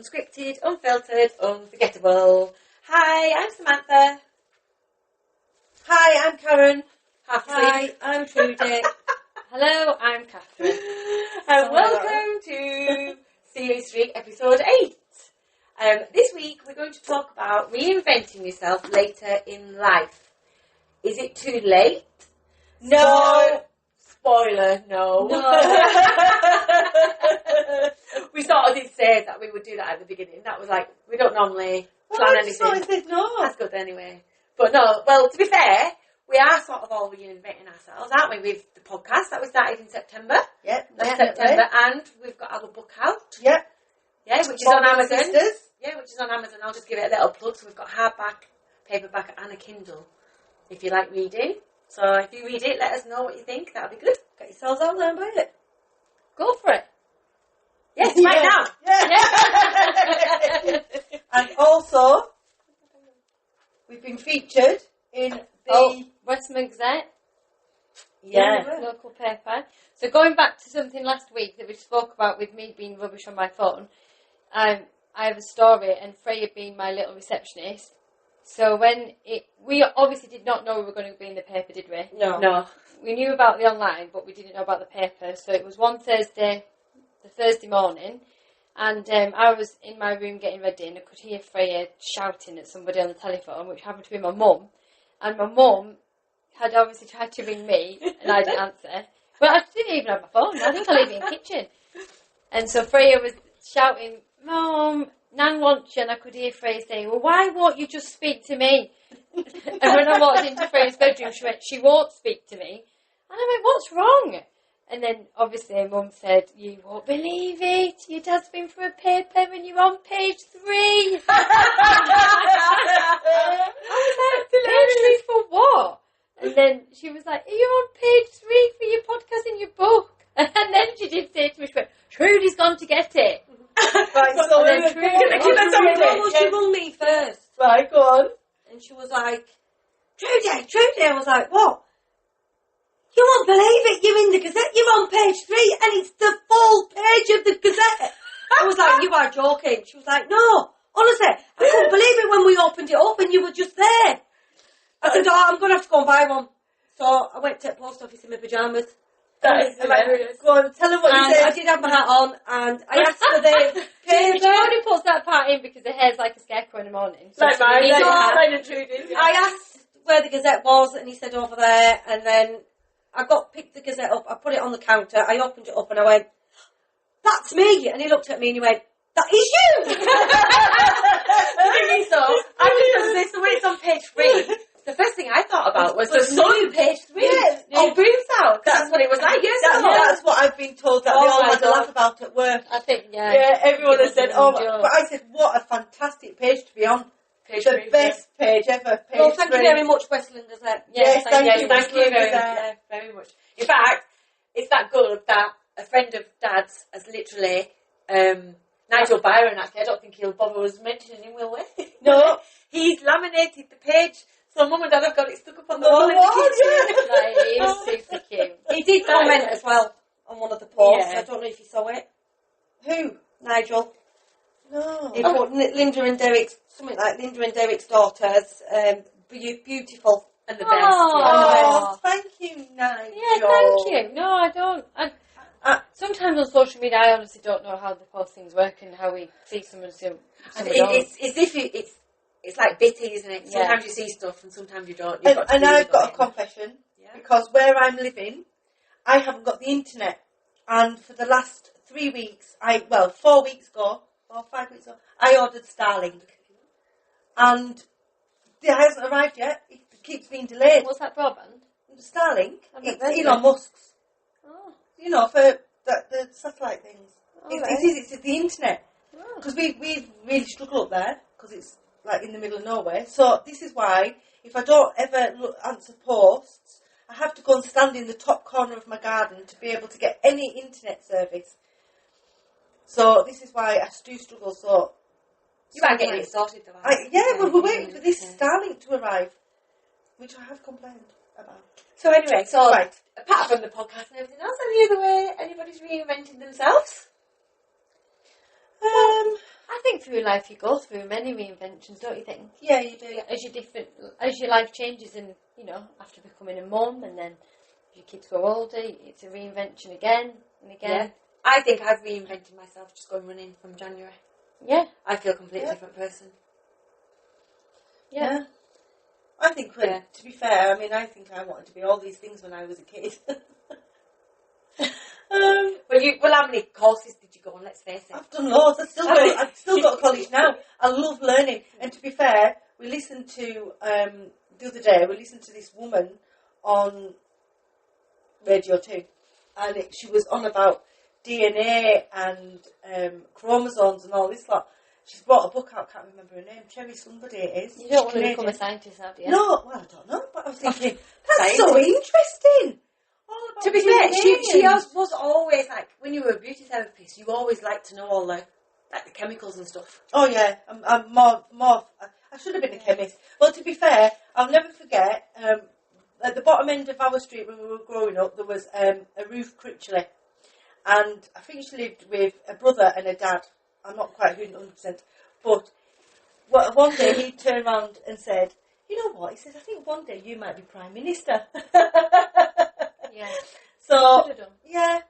unscripted, unfiltered, unforgettable. Hi, I'm Samantha. Hi, I'm Karen. Hi, I'm Trudy. Hello, I'm Catherine. And welcome to Series 3, Episode 8. This week we're going to talk about reinventing yourself later in life. Is it too late? No. Spoiler, no. We sort of did say that we would do that at the beginning. That was like, we don't normally plan anything. I said no. That's good anyway. But no, well, to be fair, we are sort of all reinventing ourselves, aren't we, with the podcast that we started in September. Yep. Last September, and we've got our book out. Yep. Yeah, which is on Amazon. Sisters. Yeah, which is on Amazon. I'll just give it a little plug. So we've got hardback, paperback, and a Kindle, if you like reading. So if you read it, let us know what you think. That'll be good. Get yourselves out there and buy it. Go for it. Yes, right now. Yeah. And also, we've been featured in the Westminster Gazette, yeah. local paper. So going back to something last week that we spoke about with me being rubbish on my phone, I have a story, and Freya being my little receptionist. So we obviously did not know we were going to be in the paper, did we? No. We knew about the online, but we didn't know about the paper. So it was one Thursday, the Thursday morning, and I was in my room getting ready, and I could hear Freya shouting at somebody on the telephone, which happened to be my mum. And my mum had obviously tried to ring me, and I didn't answer. Well, I didn't even have my phone. I think I left it in the kitchen. And so Freya was shouting, "Mum, Nan wants you," and I could hear Freya saying, "Well, why won't you just speak to me?" And when I walked into Freya's bedroom, she went, "She won't speak to me." And I went, "What's wrong?" And then, obviously, Mum said, "You won't believe it. Your dad's been for a paper and you're on page 3. I was like, "Page 3 for what?" And then she was like, "Are you on page 3 for your podcast and your book?" And then she did say to me, she went, "Trudy's gone to get it." Right, so then she rung me first. Right, go on. And she was like, Trudy. I was like, what? You won't believe it. You're in the Gazette. You're on page 3, and it's the full page of the Gazette. I was like, you are joking. She was like, no, honestly, I couldn't believe it when we opened it up and you were just there. I said, I'm going to have to go and buy one. So I went to the post office in my pyjamas. That is hilarious. Go on, tell them what you said. I did have my hat on, and I asked for the paper. She only puts that part in because her hair's like a scarecrow in the morning. So Like mine. I asked where the Gazette was, and he said over there, and then I picked the Gazette up, I put it on the counter, I opened it up, and I went, "That's me," and he looked at me and he went, "That is you!" So, I'm just going to say, so when it's on page 3, the first thing I thought about was the Sun, page 3. Yes. Oh, Boom's out. That's what it was like years ago. That's what I've been told that they all had to laugh about at work. I think, Yeah, everyone has said, "Oh," but I said, "What a fantastic page to be on." Page The 3, best page ever. Page Well, thank 3. you very much, Westland Gazette. Yes, thank you very, Gazette. very much. In fact, it's that good that a friend of Dad's has literally, Nigel Byron, actually, I don't think he'll bother us mentioning him, will we? No. He's laminated the page, so Mum and Dad have got it stuck up on the wall in the kitchen. Like, it is super cute. He did comment as well on one of the posts. Yeah. I don't know if you saw it. Who? Nigel. No. He put Linda and Derek's, something like Linda and Derek's daughters, beautiful. And the best. Oh. Thank you, Nigel. Yeah, thank you. No, I don't. Sometimes on social media, I honestly don't know how the post things work and how we see someone and some don't. It's if you, it's like bitty, isn't it? Sometimes you see stuff and sometimes you don't. You've got to And do I've got a it. confession, Yeah. because where I'm living, I haven't got the internet. And for the last 4 weeks ago, or 5 weeks ago, I ordered Starlink. And it hasn't arrived yet. It keeps being delayed. What's that broadband? Starlink, I've never it's heard of Elon it. Musk's. Oh, You know, for the satellite things. right. It's the internet. Oh. Because we really struggle up there, because it's like in the middle of nowhere. So this is why, if I don't ever answer posts, I have to go and stand in the top corner of my garden to be able to get any internet service. So this is why I do struggle. So You are getting it sorted, though. we're waiting for this Starlink to arrive, which I have complained about. So anyway, Right. apart from the podcast and everything else, any other way anybody's reinventing themselves? I I think through life you go through many reinventions, don't you think? Yeah, you do. As your life changes, and after becoming a mum, and then your kids grow older, it's a reinvention again and again. Yeah. I think I've reinvented myself just going running from January. Yeah. I feel a completely different person. Yeah. I think, to be fair, I mean, I think I wanted to be all these things when I was a kid. Well, how many courses did you go on? Let's face it. I've done loads. I've still got to college now. I love learning. And to be fair, we listened to, the other day, we listened to this woman on Radio 2. And she was on about DNA and chromosomes and all this lot. She's brought a book out, can't remember her name. Cherry somebody it is. You don't want to become a scientist, have you? No, well, I don't know. But I was thinking, that's so interesting. To be fair, she was always like, when you were a beauty therapist, you always liked to know all the chemicals and stuff. Oh yeah, I'm more. I should have been a chemist. Well, to be fair, I'll never forget. At the bottom end of our street when we were growing up, there was a Ruth Critchley, and I think she lived with a brother and a dad. I'm not quite 100%, but one day he turned around and said, "You know what?" He says, "I think one day you might be Prime Minister." Yeah. So, yeah,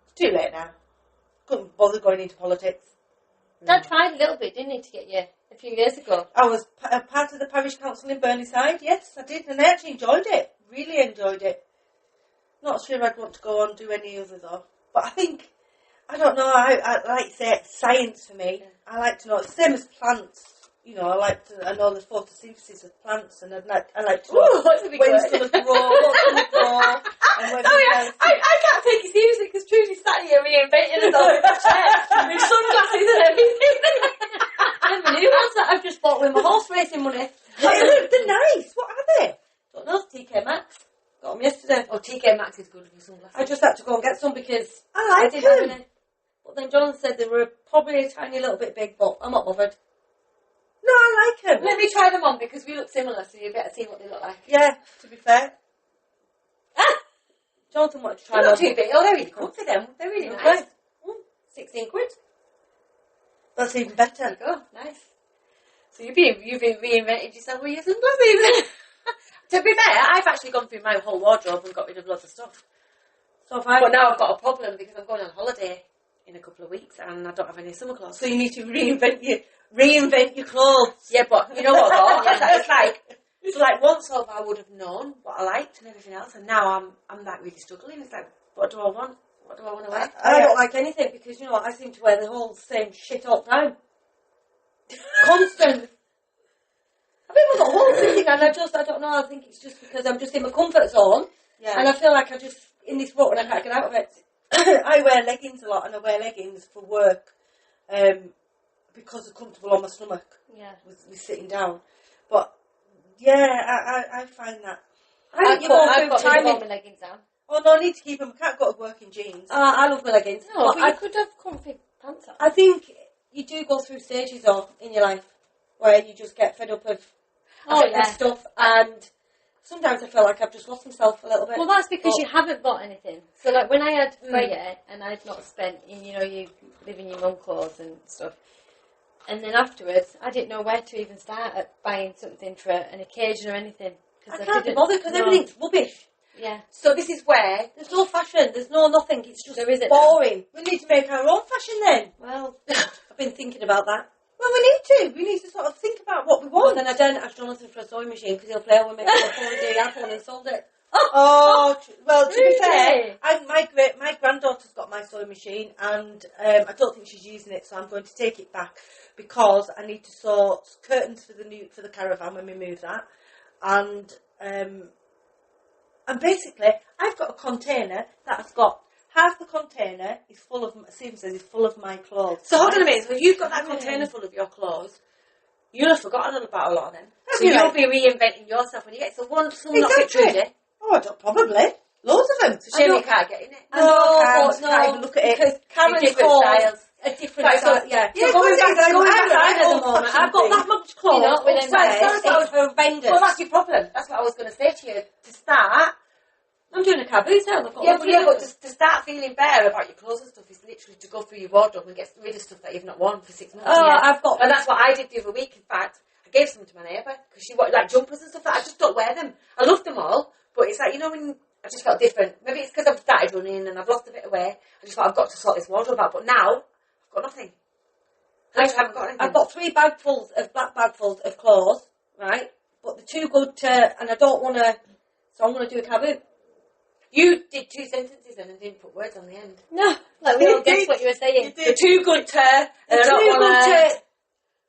it's too late now. Couldn't bother going into politics. Dad tried a little bit, didn't he, to get you a few years ago? I was part of the parish council in Burnside, yes, I did, and I actually enjoyed it. Really enjoyed it. Not sure I'd want to go on and do any other though. But I think, I don't know, I like to say it's science for me. Yeah. I like to know, it's the same as plants. I know the photosynthesis of plants, and I like to know when it's going to grow, what's going to grow, and when I can't take it seriously because Trudy's sat here reinventing herself in the chair with sunglasses and everything. And the new ones that I've just bought with my horse racing money. They're nice. What are they? Don't know, TK Maxx. Got them yesterday. Oh, TK Maxx is good for sunglasses. I just had to go and get some because I didn't have any. But then John said they were probably a tiny little bit big, but I'm not bothered. No, I like them. Let me try them on because we look similar, so you better see what they look like. Yeah, to be fair. Jonathan wanted to try them. Not too big. Oh, they're really comfy them. They're really nice. 16 quid. That's even better. There you go. Nice. So you've been reinvented yourself with your sunglasses. To be fair, I've actually gone through my whole wardrobe and got rid of lots of stuff. But now I've got a problem because I'm going on holiday in a couple of weeks and I don't have any summer clothes. So you need to reinvent your clothes. Yeah, but you know what though? It's like once over I would have known what I liked and everything else, and now I'm like really struggling. It's like, what do I want? What do I want to wear? I don't like anything because you know what? I seem to wear the whole same shit all the time. Constant. I've been with the whole thing, and I don't know. I think it's just because I'm just in my comfort zone, and I feel like I just in this rut and I can't get out of it. I wear leggings a lot, and I wear leggings for work because they're comfortable on my stomach. Yeah, with sitting down. But yeah, I find that. I've got my leggings down. Oh no, I need to keep them. I can't go to work in jeans. I love my leggings. No, but I could have comfy pants on. I think you do go through stages though in your life where you just get fed up of stuff, and sometimes I feel like I've just lost myself a little bit. Well, that's because you haven't bought anything. So like when I had Freya and I'd not spent in, you live in your mum clothes and stuff. And then afterwards, I didn't know where to even start at buying something for an occasion or anything. I can't be bothered because everything's rubbish. Yeah. So this is where there's no fashion, there's no nothing. It's just boring. We need to make our own fashion then. Well, I've been thinking about that. Well, we need to. We need to sort of think about what we want. Well, then I don't ask Jonathan for a sewing machine because he'll play with me for a day iPhone and sold it. Well, to really? be fair, my granddaughter's got my sewing machine, and I don't think she's using it, so I'm going to take it back because I need to sew curtains for the caravan when we move that, and basically I've got a container that has got half the container is full of my clothes. So hold on a minute. So you've got that container full of your clothes. You'll have forgotten about a lot of them. So you'll be reinventing yourself when you get some not fit Trudy. Oh, probably. Loads of them. So shame you can't get in it. I can't even look at it. Because Karen's different styles. A different style. Yeah. Yeah, going back at the moment. I've got that much clothes with them. It's horrendous. Well, that's your problem. That's what I was going to say to you. To start, I'm doing a car boot sale. I've got Yeah, loads but of them. to start feeling better about your clothes and stuff is literally to go through your wardrobe and get rid of stuff that you've not worn for 6 months. Oh, Yeah. I've got... And that's what I did the other week. In fact, I gave some to my neighbour because she wanted like jumpers and stuff that I just don't wear them. I love them all, but it's like, you know, when I just felt different. Maybe it's because I've started running and I've lost a bit of weight. I just thought I've got to sort this wardrobe out. But now I've got nothing. I haven't got anything. I've got 3 bagfuls of black bagfuls of clothes, right? But they're too good to, and I don't want to. So I'm going to do a car boot. You did 2 sentences then and didn't put words on the end. No, like we all guessed what you were saying. They're too good to, and I They're don't too want good to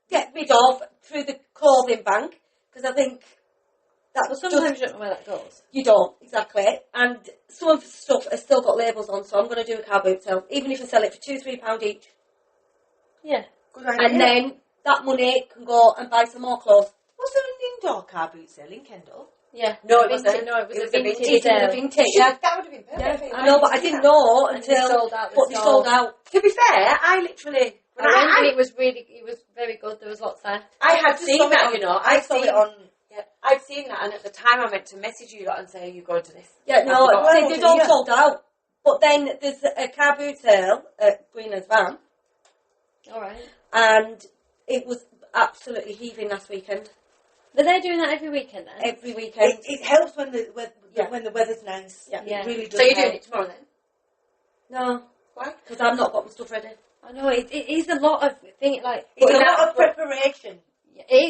get rid of through the clothing bank, because I think that was Sometimes you don't know where that goes. You don't, exactly. And some of the stuff has still got labels on, so I'm going to do a car boot sale, even if I sell it for £2-3 each. Yeah. Good idea. And then that money can go and buy some more clothes. Was there an indoor car boot sale in Kendal? Yeah. No, it wasn't. No, it was It a was a vintage vintage. sale. Vintage, Yeah, that would have been yeah. perfect. I know, but I didn't know And they until sold out the but they store. sold out. To be fair, I literally, when I remember I it was very good. There was lots there. had just seen saw it that, on- you know, I saw it on. Yeah, I'd seen that, and at the time I meant to message you lot and say, "You going to this?" Yeah, no, I forgot. they'd all sold out. But then there's a car boot sale at Greenland's Van, All right. and it was absolutely heaving last weekend. But they're doing that every weekend then? Every weekend. It helps when the Yeah. when the weather's nice. Yeah. Yeah. It really does. So you're help. doing it tomorrow then? No, Why? because I've not got my stuff ready. I know, it is a lot of thing. Like, It's a But lot now- of preparation.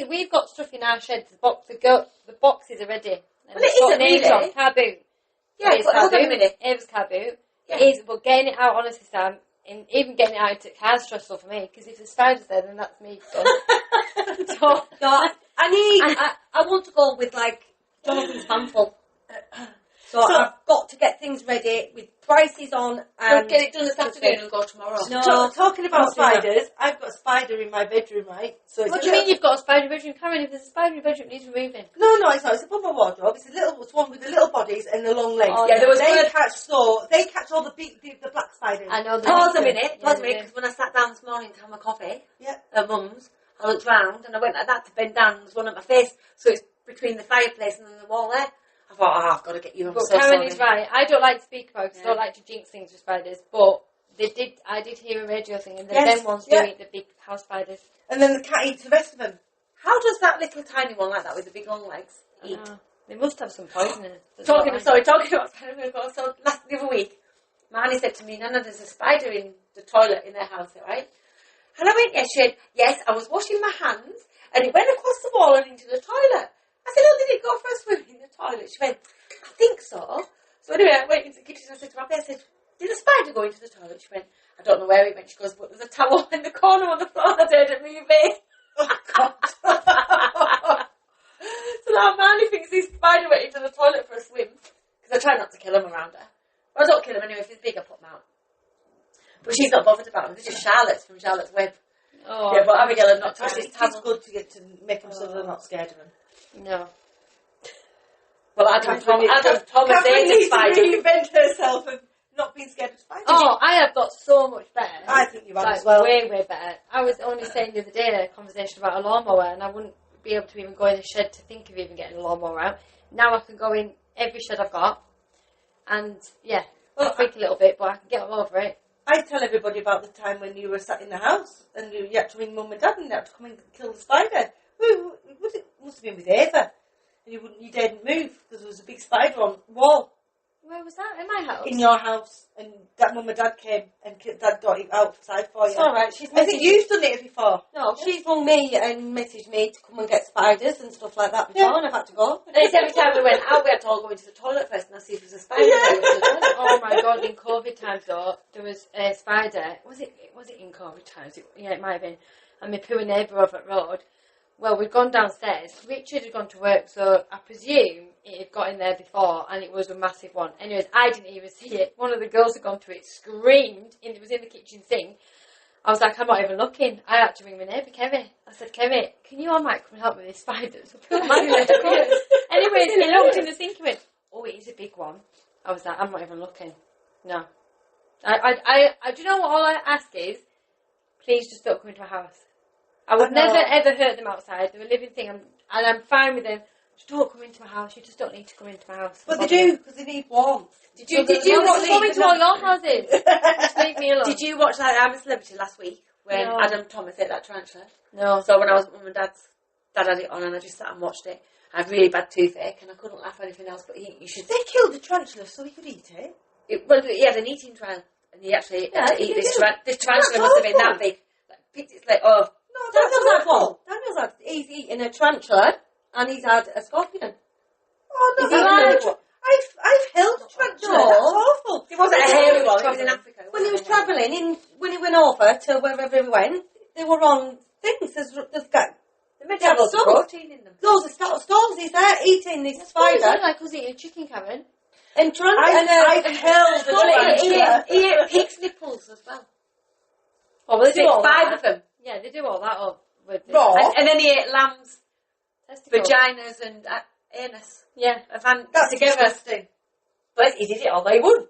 we've got stuff in our shed. The boxes are ready. And Well, it it's got isn't names really. on. Car boot. Yeah, It's but car hold on a boot. minute. Ava's car boot. Yeah. It is, but getting it out, honestly, Sam, and even getting it out into car's stressful for me, because if the spider's there, then that's me done. So, No, I want to go with like Jonathan's handful. So I've got to get things ready with prices on and Get it done this afternoon and go tomorrow. No. Talking about Can't do that. spiders, I've got a spider in my bedroom, right? So it's what a do you mean little- you've got a spider bedroom? Karen, if there's a spider in your bedroom, it needs removing. No, it's not. It's above my wardrobe. It's one with the little bodies and the long legs. Oh, yeah, there was they one- catch all the black spiders. I know. Pause a minute, Yeah, because when I sat down this morning to have my coffee Yeah. at Mum's, I looked round and I went like that to bend down and there's one at my face, so it's between the fireplace and then the wall there. I thought, I've got to get you. I'm But so Karen sorry. is right. I don't like to speak about it because I don't Yeah. like to jinx things with spiders. But I did hear a radio thing, and Yes, them ones yeah. do eat the big house spiders. And then the cat eats the rest of them. How does that little tiny one like that with the big long legs I eat? know. They must have some poison in it. That's Talking not right. about spider. So the other week, Marnie said to me, Nana, there's a spider in the toilet in their house, right? And I went, yes. She said, yes, I was washing my hands and it went across the wall and into the toilet. I said, oh, did it go for a swim in the toilet? She went, I think so. So anyway, I went into the kitchen and I said to my I said, did a spider go into the toilet? She went, I don't know where it went. She goes, but there's a towel in the corner on the floor. I heard it moving. Oh, God. So now Marnie thinks this spider went into the toilet for a swim. Because I try not to kill them around her. Well, I don't kill them anyway. If it's big, I put them out. But she's not bothered about them. This is Charlotte's from Charlotte's Web. Oh, Yeah, but Abigail had not touched this It's towel. good to get to make them so they're not scared of them. no. Well, I'd have Thomas Catherine A's a needs to spider. reinvent herself of not being scared of spiders. Oh, I have got so much better. I think you have Like, as well. way better. I was only saying the other day a conversation about a lawnmower, and I wouldn't be able to even go in the shed to think of even getting a lawnmower out. Now I can go in every shed I've got, and yeah, Well, I freak a little bit, but I can get all over it. I tell everybody about the time when you were sat in the house and you had to ring Mum and Dad and they had to come and kill the spider. It must have been with Ava. And you didn't move because there was a big spider on the wall Where was that? In my house? in your house. And that Mum and Dad came and Dad got it outside for you. It's alright, she's I think messaged you've done it before. No, she's rung me and messaged me to come and get spiders and stuff like that before, Yeah. and I've had to go. And it's every time we went out, we had to all go into the toilet first and see if there was a spider. Oh my god! In COVID times, though, there was a spider. Was it in COVID times? Yeah, it might have been. And my poor neighbour over at road. Well, we'd gone downstairs. Richard had gone to work, so I presume it had got in there before, and it was a massive one. Anyways, I didn't even see it. One of the girls had gone to it, screamed, and it was in the kitchen sink. I was like, I'm not even looking. I had to ring my neighbour, Kevin. I said, Kevin, can you come and help me with these spiders? So poor man had to come. Anyways, he looked in the sink and went, oh, it is a big one. I was like, I'm not even looking. No. I do you know what all I ask is? Please just don't come into my house. I would never ever hurt them outside. They're a living thing, and I'm fine with them Just don't come into my house. You just don't need to come into my house. But they do, because they need warmth. Did you watch come into all your houses? Just leave me alone. Did you watch like I'm a Celebrity last week when No. Adam Thomas ate that tarantula? No. So when I was at Mum and Dad's, Dad had it on and I just sat and watched it. I had really bad toothache and I couldn't laugh at anything else. But you should. They killed the tarantula so he could eat it. Well, he had an eating trial and he actually had to eat this tarantula. This tarantula must have been that big. Like, picked its leg. Oh, No, Daniel's had one. Daniel's had, he's eaten a tarantula and he's had a scorpion. Oh, no, Is he alive? I've held a tarantula. No. That's awful. it wasn't a hairy one. It was in Africa. It When he was wasn't a hairy travelling, when he went over to wherever he went, they were on things. There's got They meant to have lots of stalls. protein in them. Loads of stalls. He's there eating this It's spider. like us eating chicken, Karen. And I've held a tarantula. He ate pig's nipples as well. Oh, well, they do all Five that. of them. Yeah, they do all that up with Raw? And then he ate lamb's testicles. vaginas and anus. Yeah. That's together. disgusting. But he did it all. He won.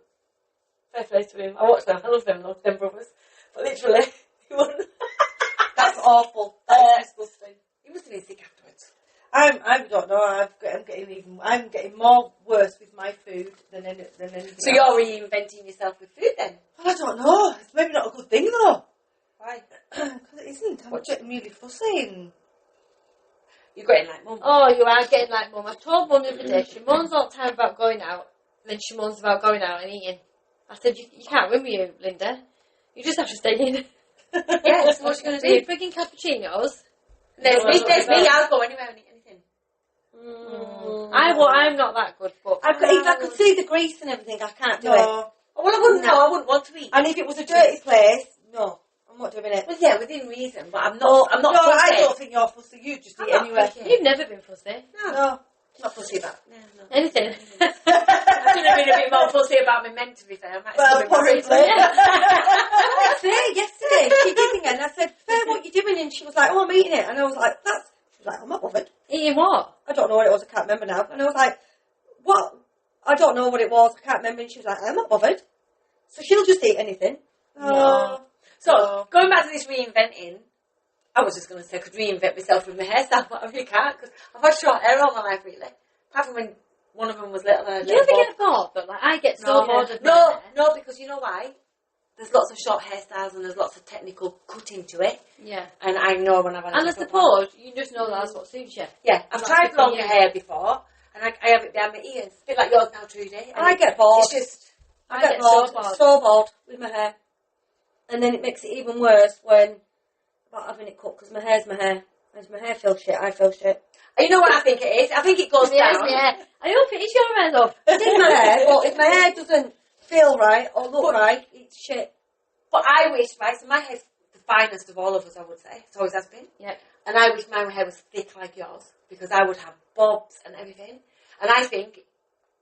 Fair play to him. I watched them. I love them brothers. But literally, he won. That's awful. That's disgusting. He must have been sick afterwards. I don't know. I'm getting more worse with my food than anything. So else. you're reinventing yourself with food then? Well, I don't know. It's maybe not a good thing though. Why? Because it isn't. I'm getting really fussy. And You're getting like mum. Oh, you are getting like mum. I told mum the other day, she moans all the time about going out, and then she moans about going out and eating. I said, you can't win with you, Linda. You just have to stay in. Yeah, so what's she going to do? Freaking cappuccinos. There's me. I'll go anywhere and eat anything. I'm not that good, but if I could see the grease and everything, I can't do it. no. Oh, well, I wouldn't know. I wouldn't want to eat. And if it was a dirty place, no, I'm not doing it. Well, yeah, within reason, but I'm not. I'm not. No, I fussy. don't think you're fussy. You just I'm eat not anywhere. picky. you've never been fussy. No. Not fussy about. No. Anything. I should have been a bit more fussy about my men, to be fair. I might Well, still be more possibly. fussy. I said yesterday, she did it, and I said, Fair, what you doing? And she was like, oh, I'm eating it. And I was like, she was like, I'm not bothered. Eating what? I don't know what it was, I can't remember now. And I was like, what? I don't know what it was, I can't remember. And she was like, I'm not bothered. So she'll just eat anything. No. So, going back to this reinventing, I was just going to say I could reinvent myself with my hairstyle, but I really can't, because I've had short hair all my life, really. Apart from when one of them was little. Do you ever get bored? But like, I get so bored of my hair. No, because you know why? There's lots of short hairstyles and there's lots of technical cutting to it. Yeah. And I know when I've had a And I different one. suppose you just know that's what suits you. Yeah, I've That's tried the longer thing, hair before, and I have it behind my ears. A bit like yours now, Trudy. And I get bored. It's just... I get get bored, so bored. so bored with my hair. And then it makes it even worse when about having it cut, because my hair's my hair. As my hair feels shit, I feel shit. You know what I think it is? I think it goes Yeah, down. yeah. I hope it is your hair, love. It is my hair, but if my hair doesn't feel right or look right, it's shit. But I wish, right, so my hair's the finest of all of us, I would say. It always has been. Yeah. And I wish my hair was thick like yours, because I would have bobs and everything. And I think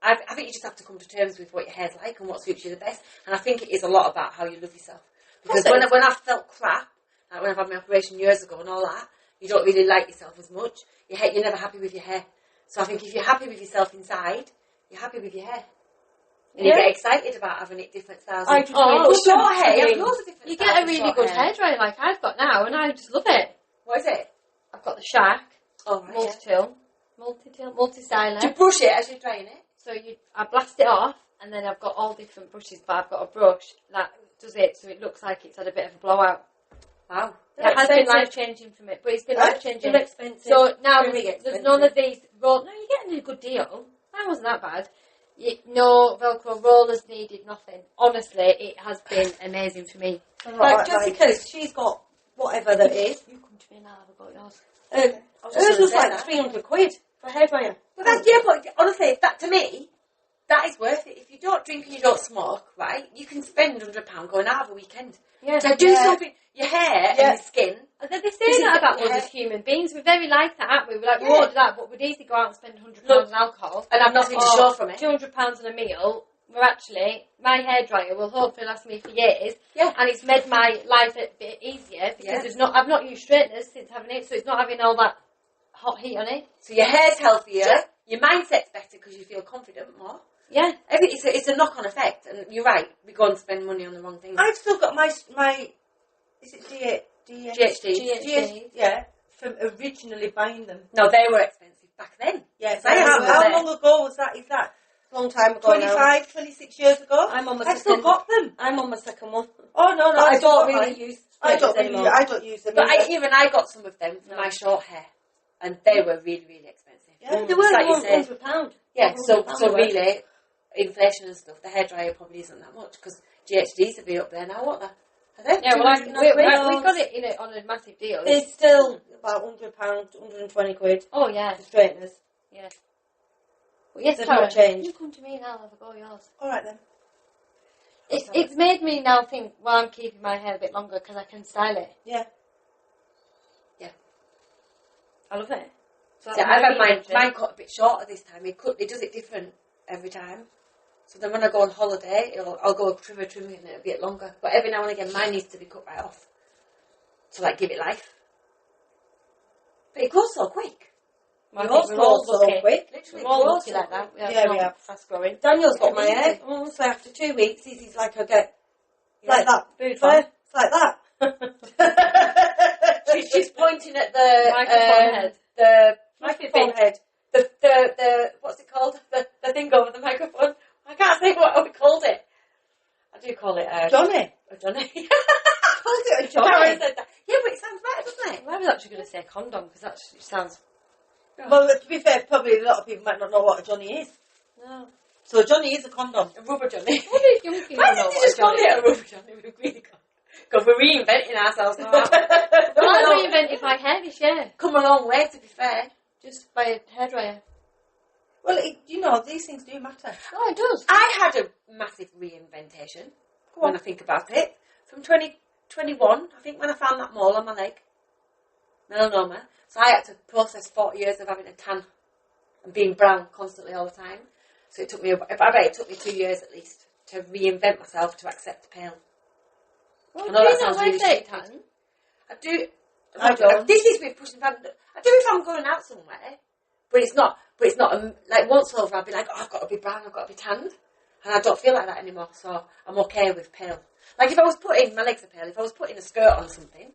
you just have to come to terms with what your hair's like and what suits you the best. And I think it is a lot about how you love yourself. Because when I felt crap, like when I've had my operation years ago and all that, you don't really like yourself as much. You're never happy with your hair. So I think if you're happy with yourself inside, you're happy with your hair. And you get excited about having it different styles. I just short hair, you have loads of different You styles get a of really short good hairdryer like I've got now, and I just love it. What is it? I've got the Shark Oh, right, yeah. multi-styler. Do you brush it as you're drying it? So I blast it off, and then I've got all different brushes, but I've got a brush that does it so it looks like it's had a bit of a blowout. Wow. It has been life-changing for me, but it's been life-changing. Still expensive. So now Very there's expensive. none of these no, you're getting a good deal. That wasn't that bad. No Velcro rollers needed, nothing. Honestly, it has been amazing for me. Like Jessica's, she's got whatever that is. You come to me and I'll have a go at yours. Hers was like £300 for a hairdryer. But that's, but honestly, that to me, that is worth it. If you don't drink and you don't smoke, right, you can spend £100 going out of a weekend. Yeah. So do something, your hair and your skin. And then they say that about us as human beings. We're very like that, aren't we? We're like, we won't do that, but we'd easily go out and spend £100 on alcohol. And have nothing to show from it. £200 on a meal. We're actually, my hairdryer will hopefully last me for years. Yeah. And it's made my life a bit easier because I've not used straighteners since having it, so it's not having all that hot heat on it. So your hair's healthier, your mindset's better because you feel confident more. Yeah. It's a knock-on effect, and you're right, we go and spend money on the wrong things. I've still got my is it GHD. GHD, yeah, from originally buying them. No, they were expensive back then. Yeah, so I had how some long ago was that? Is that Long time ago now. 25, 26 years ago? I'm on my I've still second. got them. I'm on my second one. Oh, no, But I still don't got really mine. use I straightners anymore. don't use them. But either. I got some of them for my short hair, and they were really, really expensive. Yeah. They were Like you said. £100. Yeah, so £100 really, inflation and stuff, the hairdryer probably isn't that much, because GHDs will be up there now, won't they? Are they? Yeah, well, 200 we got it on a massive deal. It's still about £100, 120 quid Oh, yeah. for straighteners. Yeah. Well, yes, They've Tara, not changed. you come to me and I'll have a go at yours. All right, then. It's made me now think, well, I'm keeping my hair a bit longer because I can style it. Yeah. I love it. So Yeah, I've had mine cut a bit shorter this time. It does it different every time. So then when I go on holiday, I'll go trim and it'll get longer. But every now and again, mine needs to be cut right off to like give it life. But it grows so quick. Well, I Yours think we're all grows so lucky. quick. Literally, We're all it grows lucky so like that. quick. Yeah, we not have. fast growing. Daniel's got my Yeah, hair. So after 2 weeks, he's like, I get Yeah. like that. Food It's fun. like that. She's pointing at the Microphone head. The Microphone head. the what's it called? The thing over the microphone. I can't say what we called it. I do call it Johnny. a Johnny. Called it a Johnny. Karen said that. Yeah, but it sounds better, doesn't it? Well, I was actually going to say condom because that sounds... Well, to be fair, probably a lot of people might not know what a Johnny is. No. So a Johnny is a condom. A rubber Johnny. What do young people Why know did you what just a call Johnny it is? a rubber Johnny? We've really gone. Because we're reinventing ourselves now. Well, I reinvented my hair this year. Come a long way, to be fair. Just by a hairdryer. Well, these things do matter. Oh, it does. I had a massive reinventation when I think about it. From 2021, I think, when I found that mole on my leg, melanoma. So I had to process 40 years of having a tan and being brown constantly all the time. So it took me, I bet it took me 2 years at least to reinvent myself to accept pale. Well, I know that sounds wear really fake stupid. tan? I do. I don't. This is with pushing. I do if I'm going out somewhere, but it's not. Like once over, I'll be like, oh, I've got to be brown, I've got to be tanned, and I don't feel like that anymore. So I'm okay with pale. Like if I was putting, my legs are pale. If I was putting a skirt on something,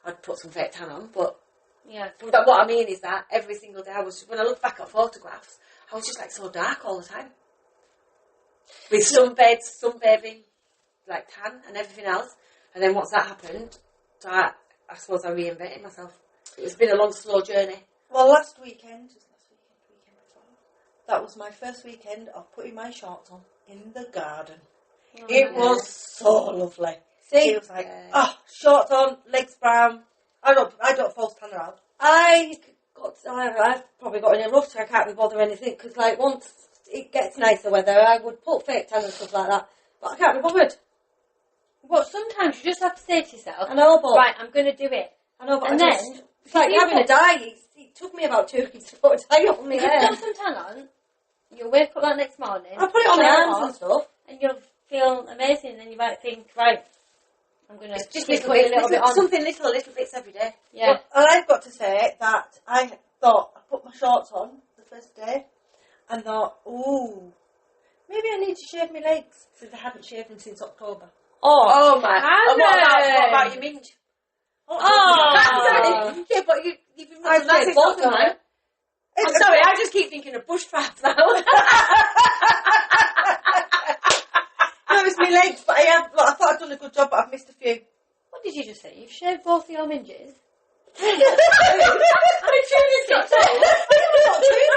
I'd put some fake tan on. But Yeah. what I mean is that every single day, when I look back at photographs, I was just like so dark all the time, with sunbathing, like tan and everything else. And then once that happened, so I suppose I reinvented myself. It's been a long, slow journey. Well, last weekend before, that was my first weekend of putting my shorts on in the garden. Oh, It yeah. was so lovely. See, It was like, shorts on, legs brown. I don't false tan around. I've probably got in a rough, so I can't be bothered or anything, because like once it gets nicer weather, I would put fake tan and stuff like that, but I can't be bothered. But sometimes you just have to say to yourself, I know, but right, I'm going to do it. I know, but And I then, just, it's like if you having a put- dye. It took me about 2 weeks to put a dye on my If you hair. put some tan on, you'll wake up that next morning, I put it on my shower arms off, and stuff. and you'll feel amazing, and then you might think, right, I'm going to It's just just little put a bits, little bit on. something little bits every day. Yeah. And I've got to say that I thought, I put my shorts on the first day and thought, ooh, maybe I need to shave my legs, since I haven't shaved them since October. Oh my! Hannah. And what about your minge? Oh. Sorry. Yeah, but you've been I've nice shaved in both of October. mine. I'm sorry, I just keep thinking of bush fads now. No, it's my legs, but I thought I'd done a good job, but I've missed a few. What did you just say? You've shaved both of your minges? I'm truly Got two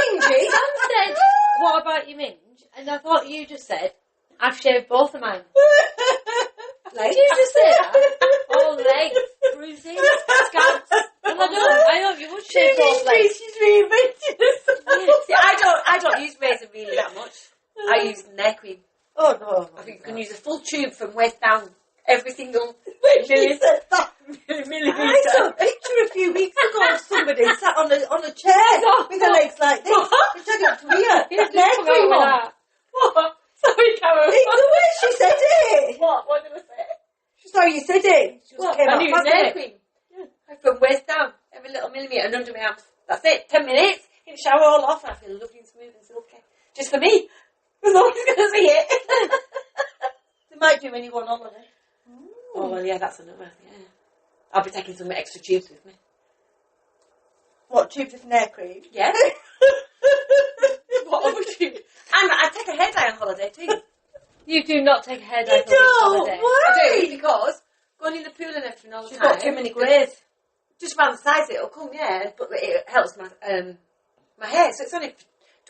minges. Sam said, what about your minge? And I thought you just said, I've shaved both of mine. Legs. Did you just say that? Oh, legs, bruising, scabs. Well, I know you would shave both legs. She's reinvented herself. See, I don't use razor really that much. I use nail cream. Oh no. I think you can use a full tube from waist down, every single She said that. I millimetre. saw a picture a few weeks ago of somebody sat on a chair with her legs like this. She took it to here. He's just Nail come cream out with on. that. What? Sorry, Karen. It's the way she said it. What did I say? Sorry, you said it. She just came I out use fast, nail didn't it? cream. From waist down, every little millimetre and under my arms. That's it. 10 minutes, in the shower all off, and I feel lovely and smooth and silky. Just for me. Because no one's going to see it. They might do when you go on holiday. Oh, well, yeah, that's another thing. Yeah. I'll be taking some extra tubes with me. What, tube different hair cream? Yeah. What would you? And I take a hair dye on holiday too. You do not take a hair dye You for a week's don't? holiday. Why? I do, because going in the pool and everything all the She's time. got too many greys. Just around the sides it'll come, yeah, but it helps my my hair. So it's only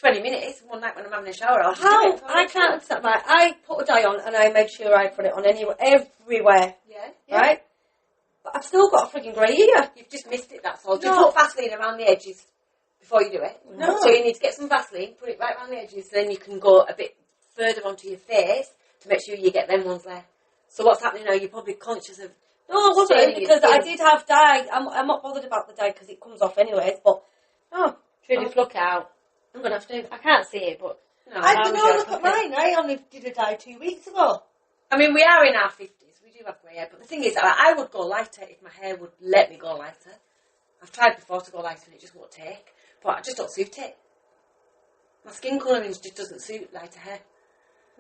20 minutes one night when I'm having a shower. I'll just do How? it. I can't understand. Right, I put a dye on and I make sure I put it on everywhere. Yeah. Right? But I've still got a frigging grey ear. You've just missed it, that's all. Do No. you put Vaseline around the edges before you do it? No. So you need to get some Vaseline, put it right around the edges, so then you can go a bit further onto your face to make sure you get them ones there. So what's happening now, you're probably conscious of... No, I wasn't, staining your because I skin. did have dye. I'm not bothered about the dye because it comes off anyways, but... Oh, Trudy, pluck it out. I'm going to have to... I can't see it, but... No, I how don't would know, you look like at to look mine. I only did a dye 2 weeks ago. I mean, we are in our 50s. We do have grey hair. But the thing is, I would go lighter if my hair would let me go lighter. I've tried before to go lighter and it just won't take. But I just don't suit it. My skin colouring just doesn't suit lighter hair.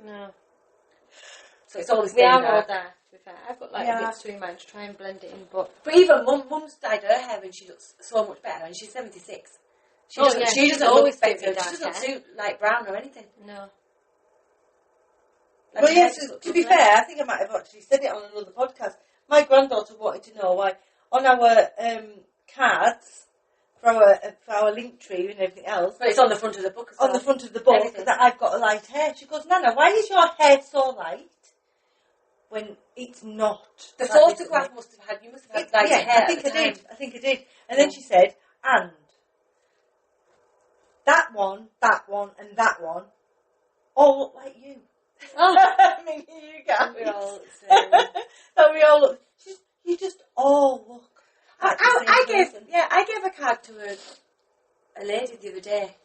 No. So it's always We are staying all dark. there, to be fair. I've got like Yeah. a bit through mine to try and blend it in, but... But even Mum's dyed her hair and she looks so much better and she's 76. She Oh, doesn't, yeah, she she's doesn't always look better. suited She dark doesn't hair. suit like brown or anything. No. Like Well, her hair yes, just looks to be lovely. fair, I think I might have actually said it on another podcast. My granddaughter wanted to know why on our cards for our link tree and everything else, But it's on the front of the book as on well. the front of the book, Everything. that I've got a light hair. She goes, Nana, why is your hair so light when it's not? The that photograph different?" must have had, you must have had lighter Yeah, hair I think at the I time. did. I think I did. And then she said, and that one, and that one all look like you. Oh, I mean, you guys. We all So we all look. You just all look. Like the I same gave person. I gave a card to a lady the other day,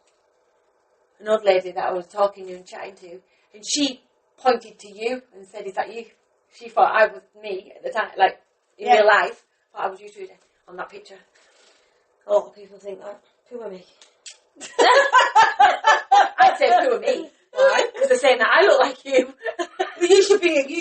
an old lady that I was talking to and chatting to, and she pointed to you and said, "Is that you?" She thought I was me at the time, like in Yeah. real life. Thought I was you, Trudy, on that picture. a lot of people think that. Who are me? I'd say, "Who are me?" Why? Because they're saying that I look like you. Well, you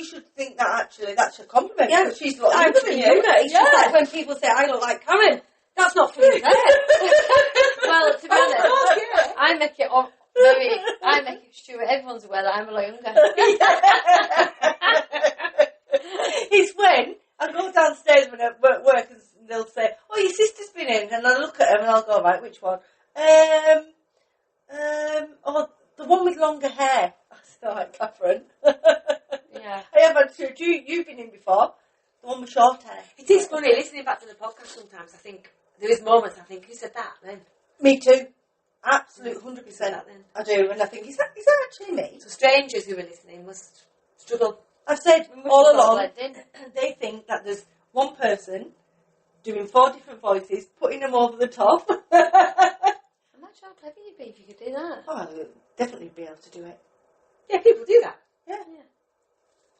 should think that actually that's a compliment. Yeah. Because she's a lot I'm younger than you. younger. It's just like when people say I look like Karen. That's not for me. well, to be honest, Oh, yeah. I make it sure everyone's aware that I'm a lot younger. It's when I go downstairs when I work and they'll say, "Oh, your sister's been in," and I look at them and I'll go, "Right, which one?" Oh, the one with longer hair. I still like Catherine. Yeah. I have had two. You've been in before. The one with short hair. It is funny listening back to the podcast. Sometimes I think there is moments I think, who said that then? Me too. Absolute 100%. Who said that then? I do, and I think is that actually me? So strangers who are listening must struggle. I've said We must all have got along. blend in. They think that there's one person doing 4 different voices, putting them over the top. Imagine how clever you'd be if you could do that. Oh, I'll definitely be able to do it. Yeah, people do that. Yeah.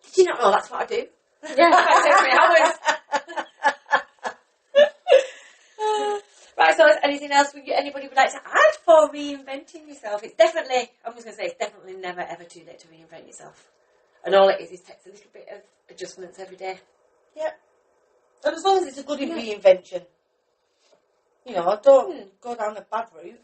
Did you not know that's what I do? Yeah. It takes me hours. Right, so is anything else anybody would like to add for reinventing yourself? It's definitely, I'm just going to say, it's definitely never ever too late to reinvent yourself. And all it is takes a little bit of adjustments every day. Yeah. And as long as it's a good reinvention. You know, don't go down a bad route.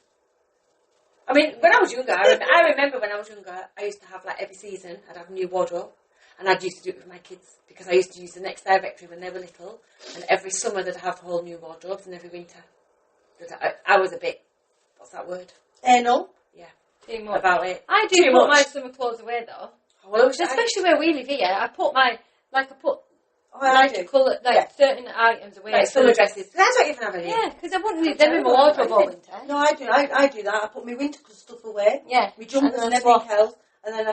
I mean, when I was younger, I remember when I was younger, I used to have, like, every season, I'd have a new wardrobe. And I'd used to do it with my kids, because I used to use the Next Directory when they were little. And every summer they'd have whole new wardrobes, and every winter. I was a bit, what's that word? Anal. Yeah, Too much. about it. I do Too put much. my summer clothes away though. Well, Especially where we live here. I put Oh, I do. colour, certain items away. like summer dresses. I don't even have any. Yeah, because I wouldn't need them in my wardrobe all winter. No, I do. I do that. I put my winter stuff away. Yeah. My jumpers and then everything else. And then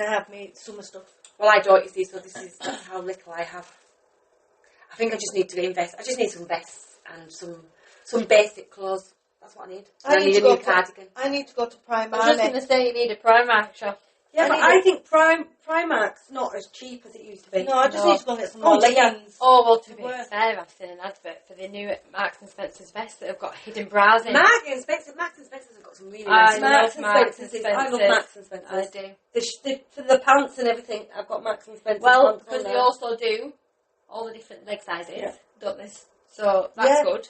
I have my summer stuff. Well, I don't, you see, so that's how little I have. I think I just need to invest. I just need some vests and some basic clothes. That's what I need. And I need a new cardigan. I need to go to Primark. I was just going to say you need a Primark shop. Yeah, but I think Primark's not as cheap as it used to be. No, I just need to go and get some more yeah. leggings. Oh, well, to be Worth. fair, I've seen an advert for the new Marks and Spencer's vests that have got hidden bras in. Marks and Spencer's have got some really I nice love Marks and Marks and Spencer's. I love Spencer's. Marks and I Spencer's. do. For the pants and everything, I've got Marks and Spencer's Well, pants because on they there. also do all the different leg sizes, Yeah. don't they? So that's Yeah. good.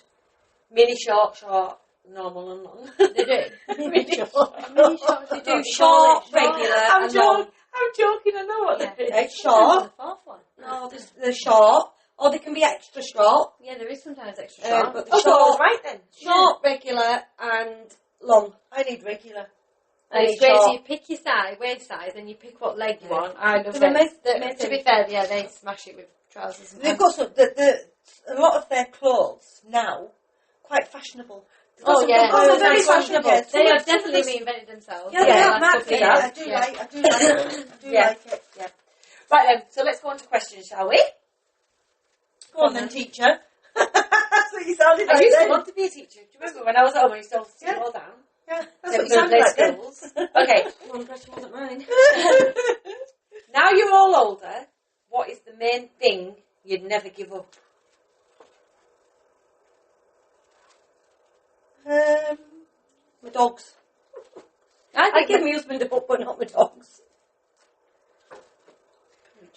Mini, short, normal and long. They do. Mini, short. Mini shorts, they do Short, regular, and long. I'm joking, I know what Yeah. they They're is. short. The fourth one. No, they're short. Or they can be extra short. Yeah, there is sometimes extra short. But Oh, the so I was short, right then. short, regular, and long. I need regular. And it's Mini great, so short. you pick your size, waist size, and you pick what leg you want. I love They're it. amazing. To be fair, yeah, they smash it with trousers and They've pants. got a lot of their clothes now quite fashionable. They've got Oh, some yeah. good clothes, very nice ones, fashionable. yeah. They Some have of- some of definitely the- reinvented themselves. Yeah, in the they have last massively. couple of Yeah, years. I do Yeah. like it. Yeah. Right then, so let's go on to questions, shall we? Go on then, teacher. That's what you sounded I like used to then. want to be a teacher. Do you remember when I was at home, I used to sit Yeah. all down? Yeah, that's They what were you going to sounded play like then. schools. Okay, One question wasn't mine. now you're all older, what is the main thing you'd never give up? My dogs. I I think give my husband up, but not my dogs.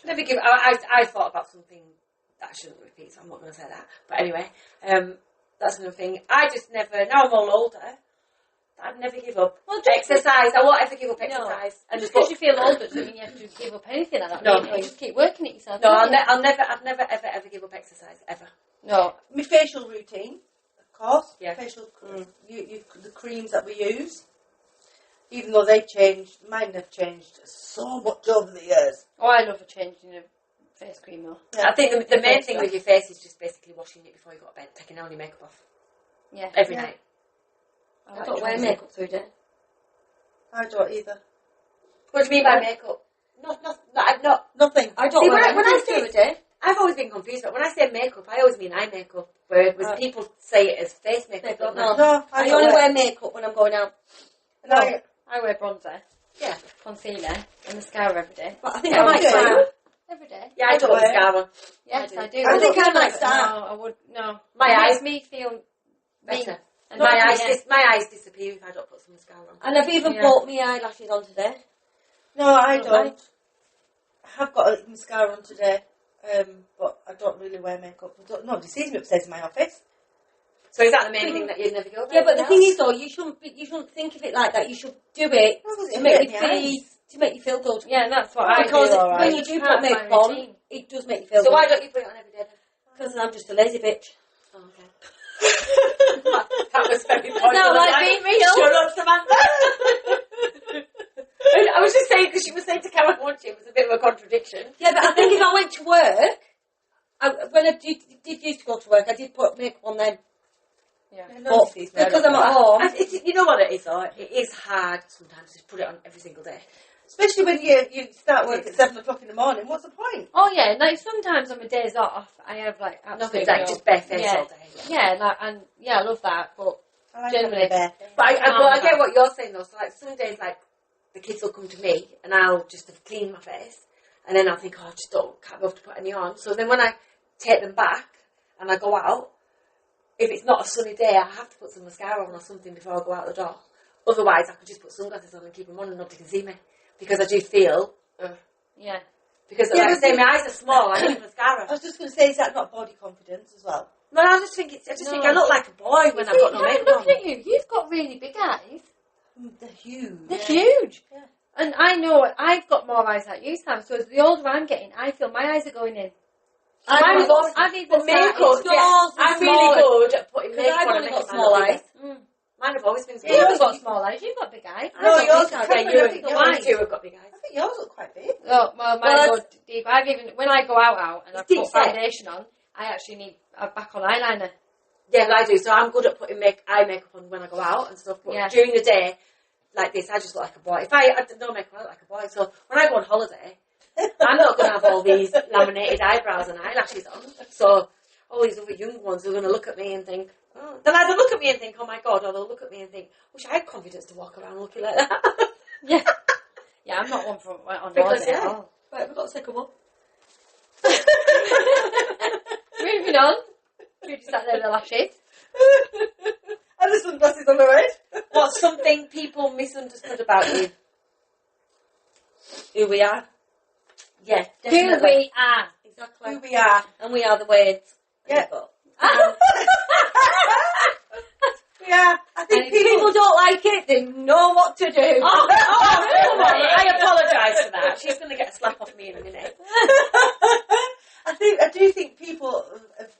Never give. I thought about something that I shouldn't repeat, so I'm not going to say that. But anyway, that's another thing. I just never. Now I'm all older. I'd never give up. Well, just Exercise. I won't ever give up exercise. And just because you feel older doesn't mean you have to give up anything like that. No. Really. You just keep working it yourself. No, don't you? I'll never ever give up exercise ever. No. My facial routine, of course. Yeah. Facial, the creams that we use. Even though they've changed, mine have changed so much over the years. Oh, I love a change in a face cream though. Yeah. I think the main thing with your face is just basically washing it before you go to bed, taking all your makeup off Yeah. every Yeah. night. I don't wear makeup through day. I don't either. What do you mean by makeup? Not. Nothing. I don't See, wear when I anything say- through a day. I've always been confused, but when I say makeup, I always mean eye makeup. Whereas Right. people say it as face makeup, don't they? No. No, I don't only wear makeup when I'm going out. And I, I wear bronzer, Yeah. concealer, and mascara every day. But I think Yeah, I might do. style. Every day. Yeah, I don't wear- mascara. Yes, I I do. do. I think I might No, start. I would. No. My It eyes- makes me feel Better. me. And My not- eyes, yeah. my eyes disappear if I don't put some mascara on. And I've even Yeah. put my eyelashes on today. no, I Don't don't. like. I have got a mascara on today, but I don't really wear makeup. Nobody sees me upstairs in my office. So is that the main thing that you'd never go over? Yeah, but the thing is though, you shouldn't think of it like that. You should do it Because to it's make you hurting my feel good. Yeah, that's what I Because do. all right. when you do Part put of my makeup on, routine. it does make you feel So good. why don't you put it on every day then? Because I'm just a lazy bitch. Oh, okay. That was very pointless. No, like being real. Shut up, Samantha. I was just saying, because she was saying to Karen, wasn't she? It was a bit of a contradiction. Yeah, but I think if I went to work, when I did used to go to work, I did put makeup on then. Yeah. But because I'm at home, You know what it is, though? It is hard sometimes to put it on every single day. Especially when you start work at 7 o'clock in the morning. What's the point? Oh yeah, like sometimes on my days off, I have like Nothing absolutely like just bare face yeah. all day. Yeah, like and yeah, I love that. But I like Generally. having a bare face. But I get what you're saying, though. So, like, some days, like, the kids will come to me, and I'll just have cleaned my face, and then I'll think, oh, I just can't be able to put any on. So then when I take them back, and I go out, if it's not a sunny day, I have to put some mascara on or something before I go out the door. Otherwise, I could just put sunglasses on and keep them on, and nobody can see me. Because I do feel... yeah, because, Yeah, like I but say, my eyes are small, I need mascara. I was just going to say, is that not body confidence as well? But I just think think I look like a boy when I've got no makeup on. Look at you. You've got really big eyes. They're huge. They're huge. Yeah. And I know I've got more eyes like you, Sam. So as the older I'm getting, I feel my eyes are going in. I've even But makeup, started- yeah, I'm really good at putting Because makeup I've on only and got making small mine look eyes. bigger. Mine have always been small. You haven't got small eyes. You've got big eyes. No, I've got yours big are eyes. quite Yeah, big. you Yours two have got big eyes. I think yours look quite big. Oh, well, mine Well, go deep. I've even when I go out and I It's deep put set. foundation on, I actually need a back on eyeliner. Yeah, I do. So I'm good at putting eye makeup on when I go out and stuff. But Yeah. during the day, like this, I just look like a boy. If I did no makeup, I look like a boy. So when I go on holiday, I'm not going to have all these laminated eyebrows and eyelashes on. So all these other young ones are going to look at me and think, oh. They'll either look at me and think, oh my God, or they'll look at me and think, wish I had confidence to walk around looking like that. Yeah, yeah. I'm not one for on Because, holiday at yeah. all. right, we've got the second one. Moving on. You just sat there with the lashes. And the sunglasses on the head. What's something people misunderstood about you? Who we are. Yeah, Who definitely. we are. Exactly. Who we are. And we are the words. Yeah. Yeah, I And think if people don't like it, they know what to do. Oh, come on. I apologise for that. She's going to get a slap off me in a minute. I do think people have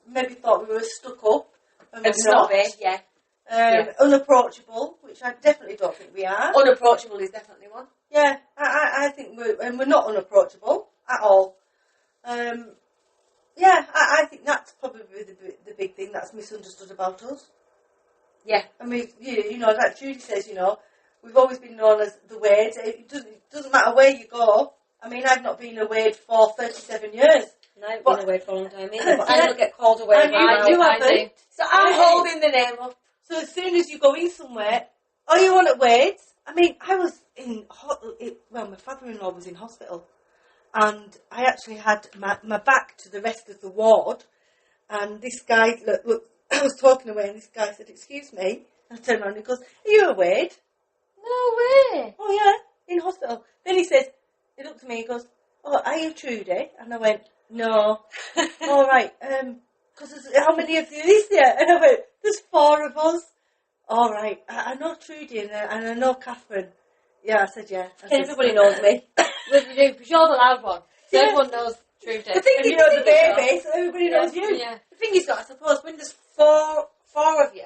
maybe thought we were stuck up and And we're not. snobby, yeah. Unapproachable, which I definitely don't think we are. Unapproachable is definitely one. Yeah, I think we're not unapproachable at all. Yeah, I think that's probably the big thing that's misunderstood about us. Yeah. I mean, you know, like Judy says, you know, we've always been known as the Wade. It doesn't matter where you go. I mean, I've not been a Wade for 37 years. And I haven't been away for a long time either, but I still get called away. And you I haven't. do. So I'm holding the name up. So as soon as you go in somewhere, are you on at Wade's? I mean, I was my father-in-law was in hospital, and I actually had my back to the rest of the ward, and this guy, look, I was talking away, and this guy said, "Excuse me." I turned around and he goes, "Are you a Wade?" No way. "Oh yeah, in hospital." Then he looked at me, he goes, "Oh, are you Trudy?" And I went, "No." "All right, because how many of you is there?" And I went, "There's 4 of us." "All right, I know Trudy and I know Catherine." "Yeah," I said, "Yeah." Everybody knows me. Well, you do, because you're the loud one. So Yeah. everyone knows Trudy. The thing And is, you know the the thing baby, so everybody knows you. Yeah. The thing is, though, I suppose when there's four of you,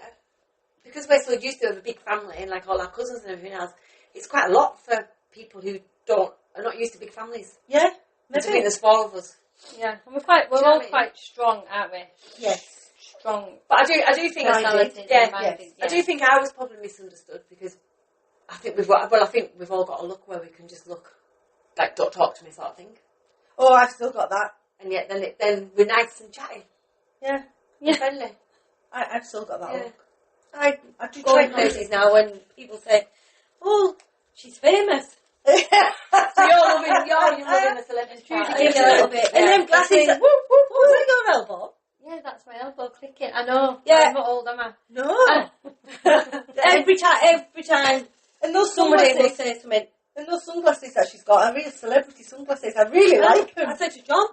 because we're so used to have a big family and like all our cousins and everything else, it's quite a lot for people who are not used to big families. Yeah, And to maybe. mean there's 4 of us. Yeah. And we're Do you know all what I mean? quite strong, aren't we? Yes. Strong But I do think personalities. yeah, and minded, I do think I was probably misunderstood because I think we've all got a look where we can just look like don't talk to me sort of thing, Oh, I've still got that. and yet then we're nice and chatty, Yeah, and friendly. I've still got that Yeah. look. I do Go in try places now when people say, "Oh, she's famous." So you're loving the celebrity Trudy part. gives a little bit. And them glasses. Whoop, whoop, whoop. Was that your elbow? Yeah, that's my elbow clicking. I know. Yeah. I'm not old, am I? No. Every time And those somebody will sunglasses, say something, that she's got are real celebrity sunglasses. I really like them. I said to John,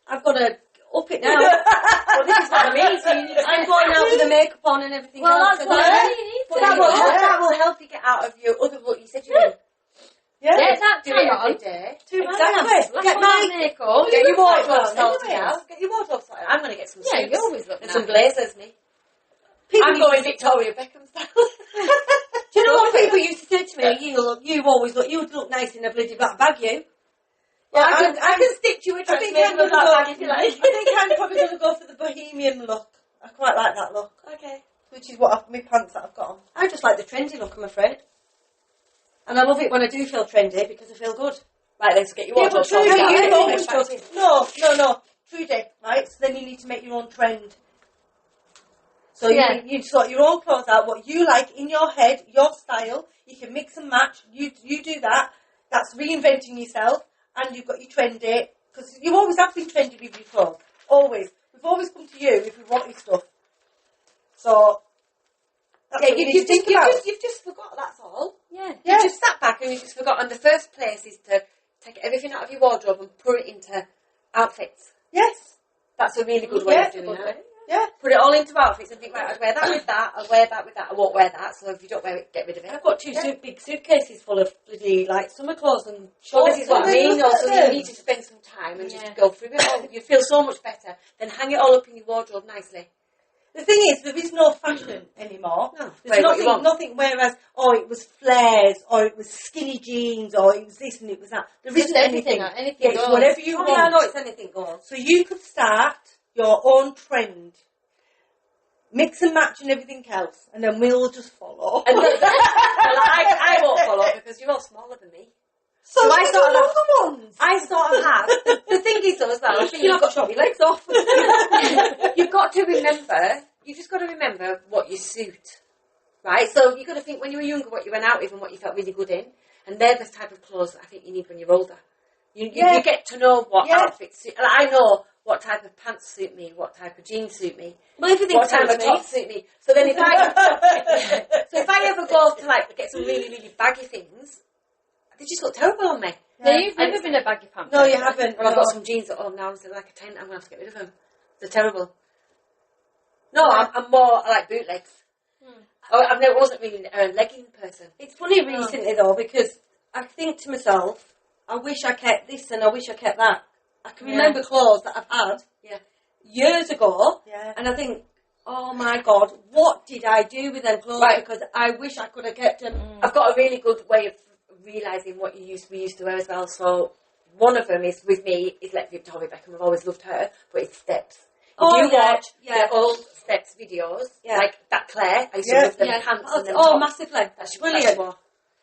"I've got to up it now. Well, this is what I mean. So you need to I'm going out with the makeup on and everything Well, else. that's so what that- I mean. But that will help you get out of your other look. You said you were Yeah. Get that do it tan every on. day. Exactly. Get my makeup. Get your wardrobe Well, sorted anyways. out. Get your wardrobe sorted. I'm going to get some Yeah, suits you always look and nice. some blazers, me. I'm going Victoria Beckham style. Do you know what people used to say to me? You look nice in a bloody black bag, you. Yeah, I can stick you a I dress think made I'm of gonna that go. bag if you like. I think I'm probably going to go for the bohemian look. I quite like that look, Okay. which is what my pants that I've got on. I just like the trendy look, I'm afraid. And I love it when I do feel trendy because I feel good. Right, let's get your Yeah, wardrobe but Trudy, sorted out. you've Anyway, always back just to- no, Trudy, right? So then you need to make your own trend. So Yeah. you sort your own clothes out, what you like in your head, your style. You can mix and match. You do that. That's reinventing yourself, and you've got your trendy because you always have been trendy with your clothes. Always, we've always come to you if we wanted stuff. So that's Yeah, what you need to think about. you've just forgot, that's all. Yeah. Yeah. You just sat back and you just forgot. And the first place is to take everything out of your wardrobe and put it into outfits. Yes. That's a really good way Yeah, of doing good that. way. Yeah. Put it all into outfits and think, right, I'd wear that with that, I'll wear that with that, I won't wear that. So if you don't wear it, get rid of it. I've got two big suitcases full of bloody like summer clothes and Well, shorts. this is what I mean. Also, you need to spend some time and Yeah. just go through it all. You feel so much better. Then hang it all up in your wardrobe nicely. The thing is, there is no fashion anymore. No, There's wear what you want. nothing. Whereas, it was flares, or it was skinny jeans, or it was this and it was that. There Just isn't anything. anything Yeah, it's goes. whatever you Oh, want. yeah, I know it's anything goes. So you could start your own trend, mix and match, and everything else, and then we'll just follow. And I won't follow because you're all smaller than me. so I I sort of- other ones. I sort of have. The thing is though as well, I think You've got to chop your legs off. you've got to remember, you've just got to remember what you suit, right? So you've got to think when you were younger what you went out with and what you felt really good in, and they're the type of clothes that I think you need when you're older. You get to know what outfits suit. And I know what type of pants suit me, what type of jeans suit me, Well, everything what type of suits me. tops suit me. So then if I ever go to like get some really, really baggy things, they just look terrible on me. No, you've never been a baggy pants. No, you haven't. Well, I've got some jeans at home now, and they're like a 10, I'm going to have to get rid of them. They're terrible. No, I'm more, I like bootlegs. I wasn't really a legging person. It's funny recently though, because I think to myself, I wish I kept this and I wish I kept that. I can remember clothes that I've had years ago, and I think, oh my God, what did I do with them clothes? Right. Because I wish I could have kept them. I've got a really good way of realising what we used to wear as well. So one of them is, with me, is like Victoria Beckham. I've always loved her, but it's Steps. If you watch the old Steps videos, like that Claire, I used to love them pants and them tops. Massively. That's Brilliant. So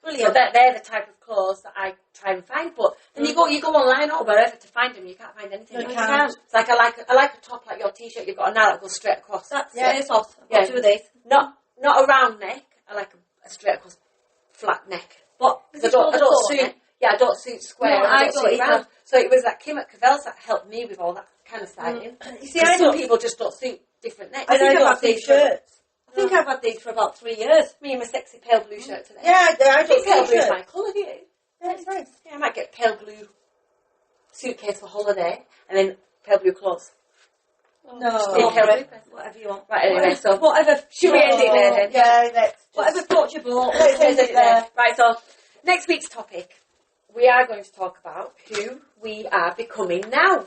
Brilliant. they're the type of clothes that I try and find. But then you go online or wherever to find them, you can't find anything. No, you can't. It's like I like a top like your t-shirt you've got on now that goes straight across. That's ASOS. I've got two of these. Not a round neck. I like a straight across flat neck. But I don't suit square. No, I I don't don't suit either. round. So it was like Kim at Cavell's that helped me with all that kind of styling. You see, Some people just don't suit different necks. I think don't I've had see these shirts. I think I've had these for about 3 years. Me and my sexy pale blue shirt today. Yeah, I I don't think pale see blue's shirts. my colour, do you? Yeah, it's nice. Yeah, I might get pale blue suitcase for holiday and then pale blue clothes. No. Pale blue. Whatever you want. Right, anyway, so Whatever. should we end it there then? Yeah, let's Whatever floats your boat. let's end it there. Right, so next week's topic, we are going to talk about who we are becoming now.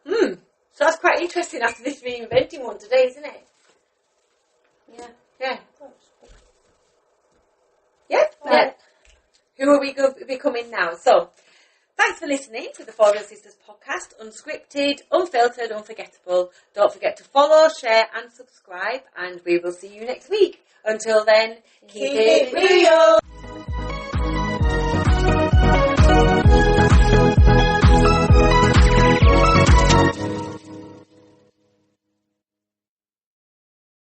So that's quite interesting after this reinventing one today, isn't it? Yeah. Yeah. Who are we becoming now? So, thanks for listening to the For Real Sisters podcast. Unscripted, unfiltered, unforgettable. Don't forget to follow, share and subscribe, and we will see you next week. Until then, keep it real.